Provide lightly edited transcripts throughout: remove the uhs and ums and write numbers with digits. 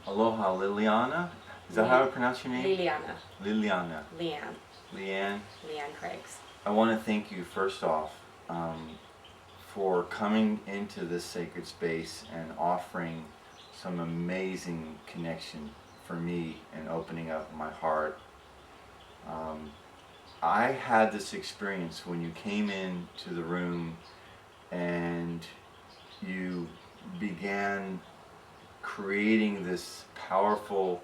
Aloha, Liliana. Is that how I pronounce your name? Liliana. Liliana. Leann. Leann. Leann Craggs. I want to thank you first off for coming into this sacred space and offering some amazing connection for me and opening up my heart. I had this experience when you came into the room and you began creating this powerful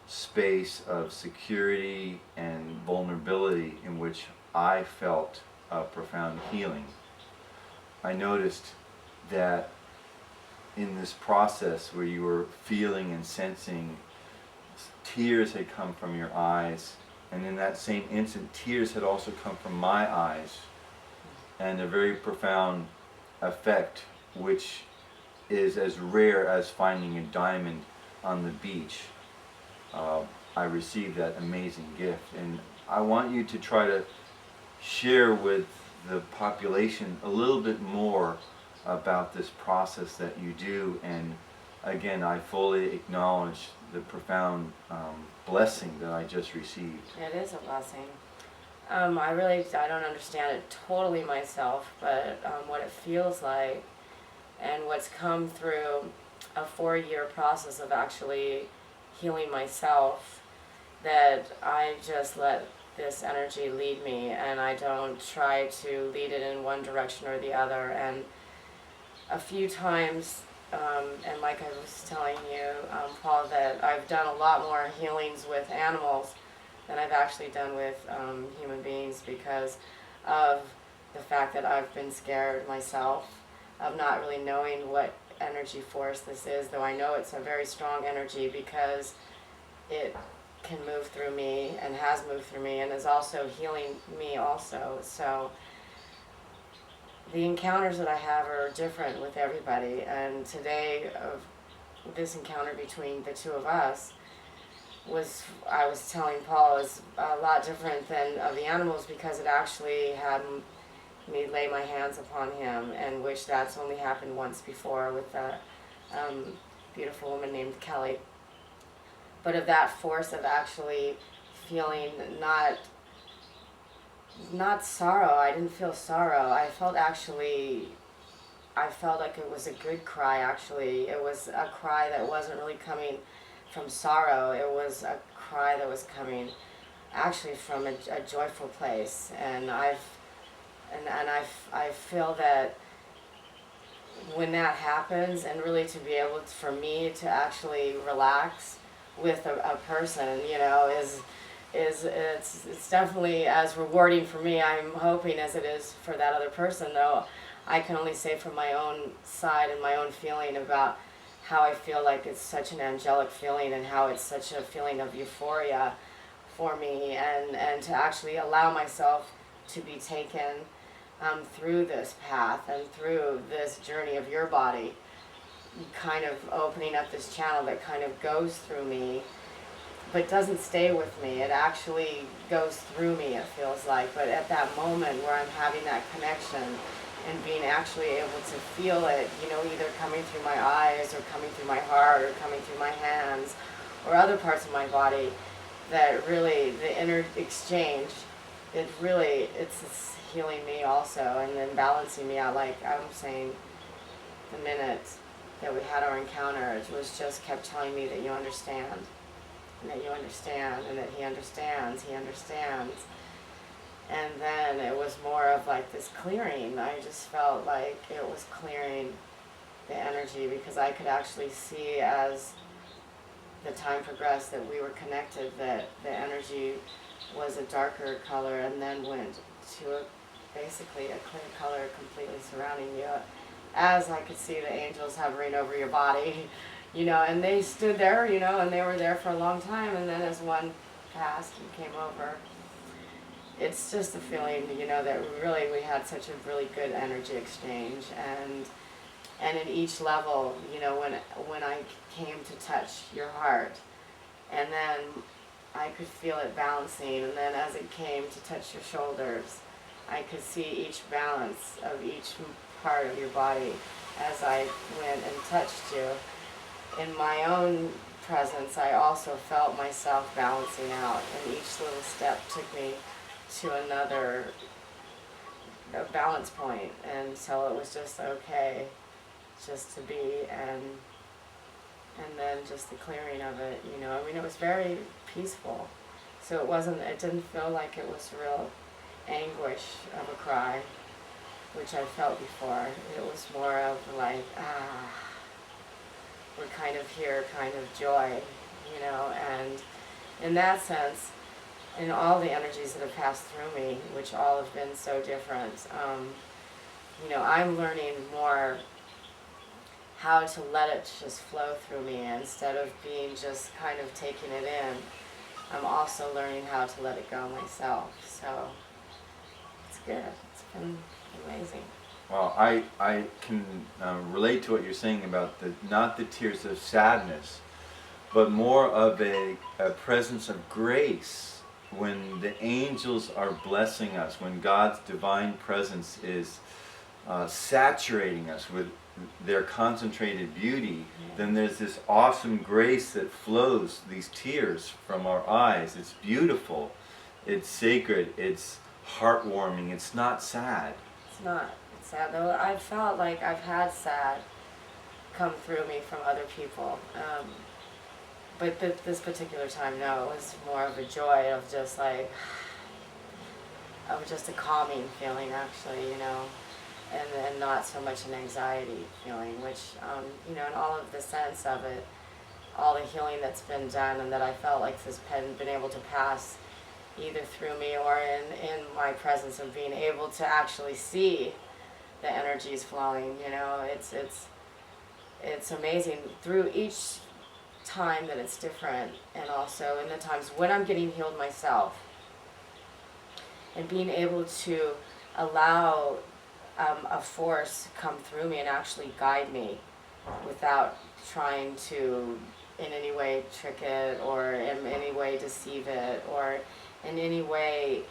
space of security and vulnerability in which I felt a profound healing. I noticed that in this process where you were feeling and sensing, tears had come from your eyes, and in that same instant tears had also come from my eyes, and a very profound effect which is as rare as finding a diamond on the beach. I received that amazing gift, and I want you to try to share with the population a little bit more about this process that you do. And again, I fully acknowledge the profound blessing that I just received. It is a blessing. I don't understand it totally myself, but what it feels like and what's come through a 4-year process of actually healing myself, that I just let this energy lead me, and I don't try to lead it in one direction or the other. And a few times, and like I was telling you, Paul, that I've done a lot more healings with animals than I've actually done with human beings, because of the fact that I've been scared myself of not really knowing what energy force this is, though I know it's a very strong energy because it can move through me and has moved through me and is also healing me also. So the encounters that I have are different with everybody, and today, of this encounter between the two of us, I was telling Paul, is a lot different than of the animals, because it actually had me lay my hands upon him, and which that's only happened once before with a beautiful woman named Kelly. But of that force of actually feeling not sorrow, I didn't feel sorrow. I felt like it was a good cry, actually. It was a cry that wasn't really coming from sorrow. It was a cry that was coming actually from a joyful place. And I feel that when that happens, and really to be able to, for me to actually relax with a person, you know, it's definitely as rewarding for me, I'm hoping, as it is for that other person. Though I can only say from my own side and my own feeling about how I feel like it's such an angelic feeling, and how it's such a feeling of euphoria for me, and to actually allow myself to be taken through this path and through this journey of your body, kind of opening up this channel that kind of goes through me, but doesn't stay with me. It actually goes through me, it feels like. But at that moment where I'm having that connection and being actually able to feel it, you know, either coming through my eyes or coming through my heart or coming through my hands or other parts of my body, that really the inner exchange, it's healing me also, and then balancing me out. Like I was saying, the minute that we had our encounter, it was just kept telling me that you understand, and that you understand, and that he understands. And then it was more of like this clearing. I just felt like it was clearing the energy, because I could actually see, as the time progressed that we were connected, that the energy was a darker color and then went to basically a clear color completely surrounding you, as I could see the angels hovering over your body, you know, and they stood there, you know, and they were there for a long time, and then as one passed and came over, it's just a feeling, you know, that we had such a really good energy exchange. And in each level, you know, when I came to touch your heart, and then I could feel it balancing, and then as it came to touch your shoulders, I could see each balance of each part of your body as I went and touched you. In my own presence, I also felt myself balancing out, and each little step took me to another balance point, and so it was just okay just to be, and then just the clearing of it, you know. I mean, it was very peaceful, so it didn't feel like it was real anguish of a cry, which I felt before. It was more of like, we're kind of here, kind of joy, you know. And in that sense, in all the energies that have passed through me, which all have been so different, you know, I'm learning more how to let it just flow through me instead of being just kind of taking it in. I'm also learning how to let it go myself. So it's good. It's been amazing. Well, I can relate to what you're saying about not the tears of sadness, but more of a presence of grace when the angels are blessing us, when God's divine presence is saturating us with their concentrated beauty. Then there's this awesome grace that flows, these tears from our eyes. It's beautiful, it's sacred, it's heartwarming, it's not sad. It's not. It's sad though. I felt like I've had sad come through me from other people. But this particular time, no, it was more of a joy of just like, of just a calming feeling actually, you know, and not so much an anxiety feeling, which, you know, in all of the sense of it, all the healing that's been done and that I felt like has been able to pass either through me or in my presence of being able to actually see the energies flowing, you know, it's amazing through each time that it's different, and also in the times when I'm getting healed myself and being able to allow a force come through me and actually guide me without trying to in any way trick it or in any way deceive it or in any way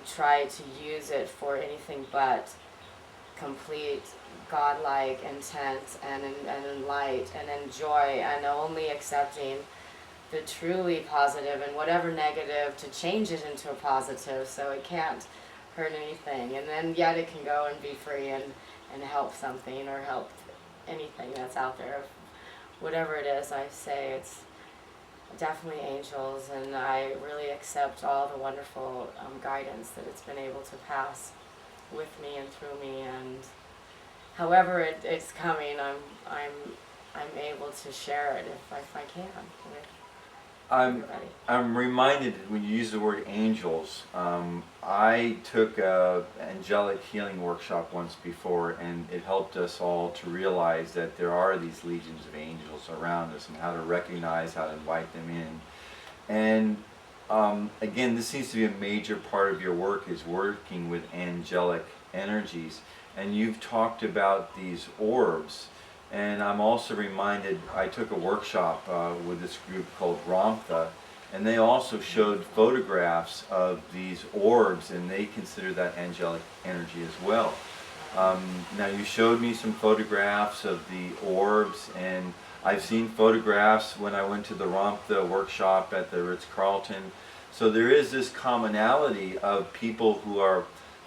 try to use it for anything but complete godlike intent and light and in joy, and only accepting the truly positive and whatever negative to change it into a positive so it can't hurt anything, and then yet it can go and be free and help something or help anything that's out there. Whatever it is, I say it's definitely angels, and I really accept all the wonderful guidance that it's been able to pass with me and through me, and however it's coming, I'm able to share it if I can with everybody. I'm reminded when you use the word angels. I took a angelic healing workshop once before, and it helped us all to realize that there are these legions of angels around us and how to recognize, how to invite them in. And again, this seems to be a major part of your work, is working with angelic energies. And you've talked about these orbs. And I'm also reminded, I took a workshop with this group called Ramtha, and they also showed photographs of these orbs, and they consider that angelic energy as well. Now you showed me some photographs of the orbs, and I've seen photographs when I went to the Ramtha workshop at the Ritz-Carlton. So there is this commonality of people who are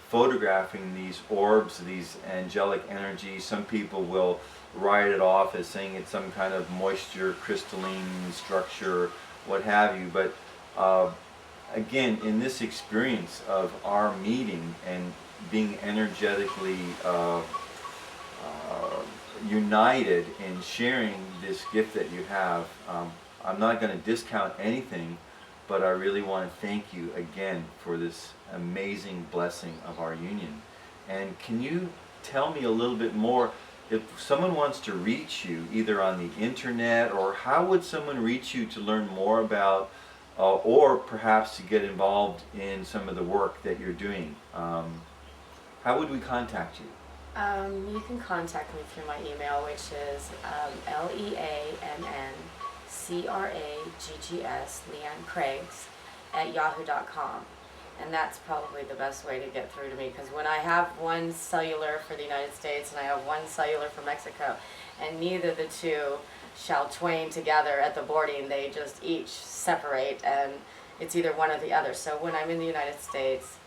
photographing these orbs, these angelic energies. Some people will write it off as saying it's some kind of moisture, crystalline structure, what have you. But again, in this experience of our meeting and being energetically united in sharing this gift that you have, I'm not going to discount anything, but I really want to thank you again for this amazing blessing of our union. And can you tell me a little bit more, if someone wants to reach you either on the internet, or how would someone reach you to learn more about or perhaps to get involved in some of the work that you're doing? How would we contact you? You can contact me through my email, which is LeannCraggs, Leann Craggs, at yahoo.com. And that's probably the best way to get through to me, because when I have one cellular for the United States and I have one cellular for Mexico, and neither the two shall twain together at the boarding, they just each separate, and it's either one or the other. So when I'm in the United States,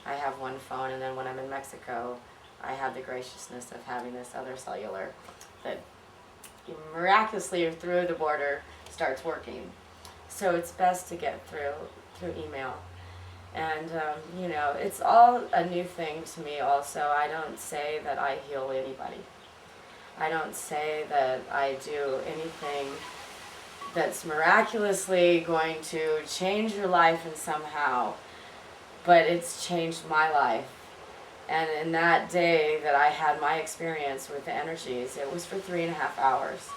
I have one phone, and then when I'm in Mexico, I have the graciousness of having this other cellular that miraculously through the border starts working. So it's best to get through email. And, it's all a new thing to me also. I don't say that I heal anybody. I don't say that I do anything that's miraculously going to change your life in somehow, but it's changed my life. And in that day that I had my experience with the energies, it was for 3.5 hours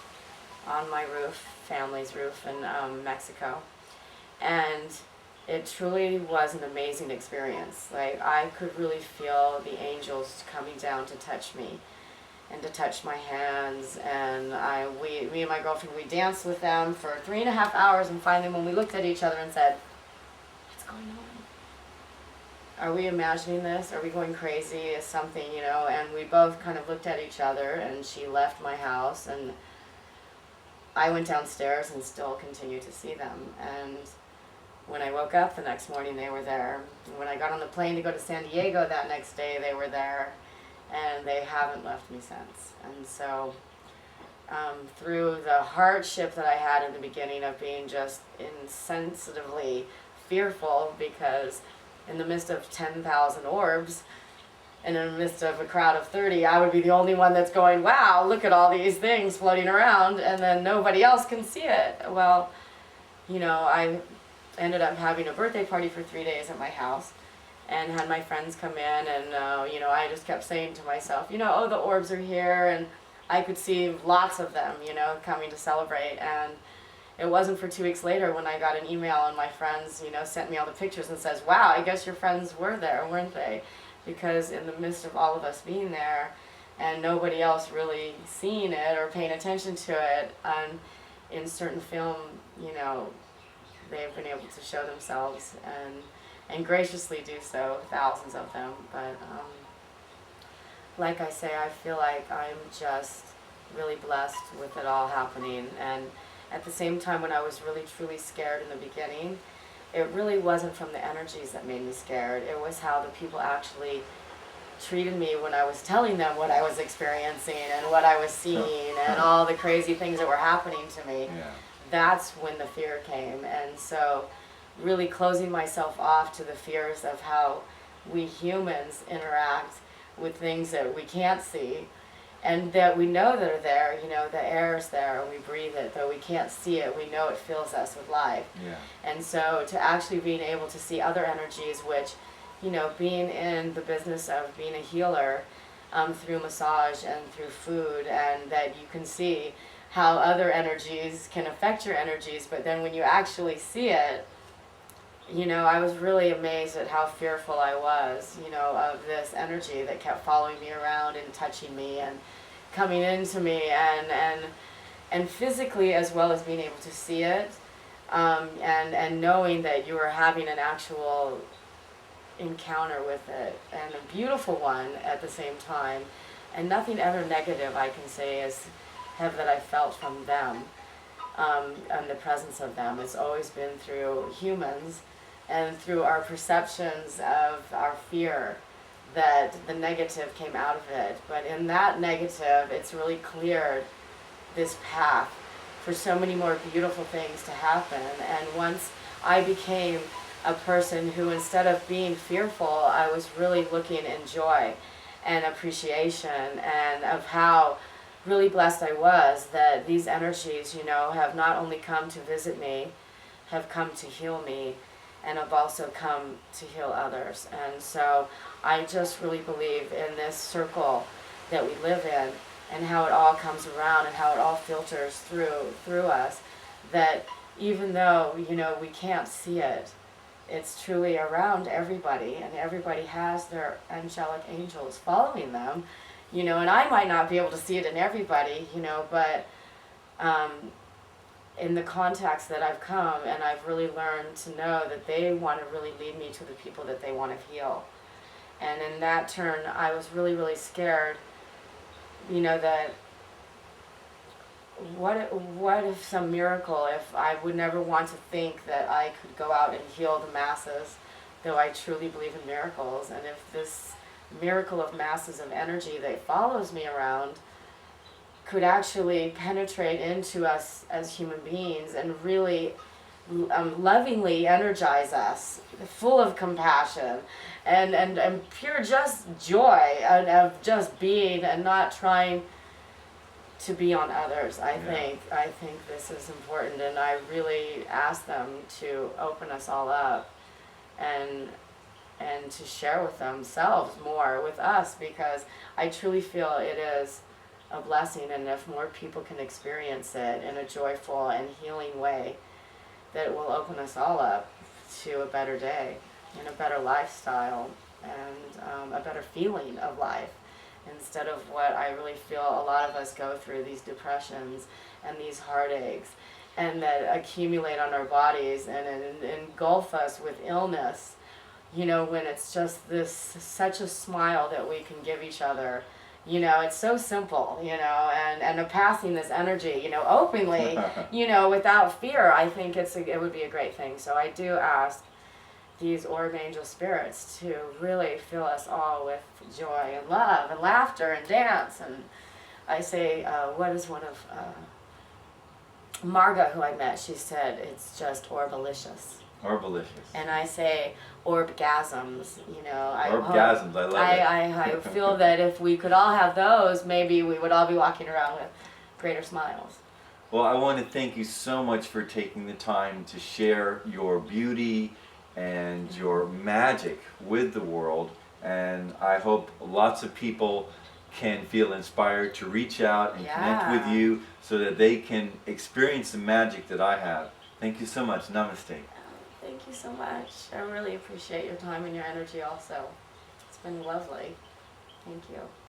on my roof, family's roof in Mexico. And it truly was an amazing experience. Like, I could really feel the angels coming down to touch me and to touch my hands. And me and my girlfriend, we danced with them for 3.5 hours. And finally, when we looked at each other and said, "What's going on? Are we imagining this? Are we going crazy? Is something, And we both kind of looked at each other, and she left my house, and I went downstairs and still continued to see them. And when I woke up the next morning, they were there. When I got on the plane to go to San Diego that next day, they were there, and they haven't left me since. And so through the hardship that I had in the beginning of being just insensitively fearful, because in the midst of 10,000 orbs, and in the midst of a crowd of 30, I would be the only one that's going, wow, look at all these things floating around, and then nobody else can see it. Well, I ended up having a birthday party for 3 days at my house, and had my friends come in, and I just kept saying to myself, oh, the orbs are here, and I could see lots of them, coming to celebrate. And it wasn't for 2 weeks later when I got an email, and my friends, sent me all the pictures and says, wow, I guess your friends were there, weren't they? Because in the midst of all of us being there and nobody else really seeing it or paying attention to it, in certain film, they've been able to show themselves and graciously do so, thousands of them. But like I say, I feel like I'm just really blessed with it all happening. And at the same time, when I was really truly scared in the beginning, it really wasn't from the energies that made me scared. It was how the people actually treated me when I was telling them what I was experiencing and what I was seeing and all the crazy things that were happening to me. Yeah. That's when the fear came. And so really closing myself off to the fears of how we humans interact with things that we can't see, and that we know that are there, the air is there, and we breathe it, though we can't see it, we know it fills us with life. Yeah. And so to actually being able to see other energies, which, being in the business of being a healer, through massage and through food, and that you can see how other energies can affect your energies, but then when you actually see it, I was really amazed at how fearful I was, of this energy that kept following me around and touching me and coming into me, and physically, as well as being able to see it, and knowing that you were having an actual encounter with it, and a beautiful one at the same time, and nothing ever negative I can say that I felt from them, and the presence of them. It's always been through humans and through our perceptions of our fear that the negative came out of it. But in that negative, it's really cleared this path for so many more beautiful things to happen. And once I became a person who, instead of being fearful, I was really looking in joy and appreciation, and of how really blessed I was that these energies, have not only come to visit me, have come to heal me, and have also come to heal others. And so I just really believe in this circle that we live in, and how it all comes around and how it all filters through us, that even though, we can't see it, it's truly around everybody, and everybody has their angelic angels following them, and I might not be able to see it in everybody, but in the contacts that I've come, and I've really learned to know that they want to really lead me to the people that they want to heal. And in that turn, I was really, really scared, that what if some miracle, if I would never want to think that I could go out and heal the masses, though I truly believe in miracles, and if this miracle of masses of energy that follows me around could actually penetrate into us as human beings and really lovingly energize us, full of compassion and pure just joy and of just being and not trying to be on others. I think this is important, and I really ask them to open us all up and to share with themselves more with us, because I truly feel it is a blessing, and if more people can experience it in a joyful and healing way, that it will open us all up to a better day and a better lifestyle and a better feeling of life, instead of what I really feel a lot of us go through, these depressions and these heartaches, and that accumulate on our bodies and engulf us with illness, you know, when it's just this, such a smile that we can give each other. You know, it's so simple, you know, and passing this energy, you know, openly, you know, without fear. I think it would be a great thing. So I do ask these orb angel spirits to really fill us all with joy and love and laughter and dance. And I say, what is one of Marga, who I met, she said, it's just orbalicious. Orbalicious. And I say orbgasms, you know. Orgasms, I love it. I feel that if we could all have those, maybe we would all be walking around with greater smiles. Well, I want to thank you so much for taking the time to share your beauty and your magic with the world. And I hope lots of people can feel inspired to reach out and connect with you so that they can experience the magic that I have. Thank you so much. Namaste. Thank you so much. I really appreciate your time and your energy also. It's been lovely. Thank you.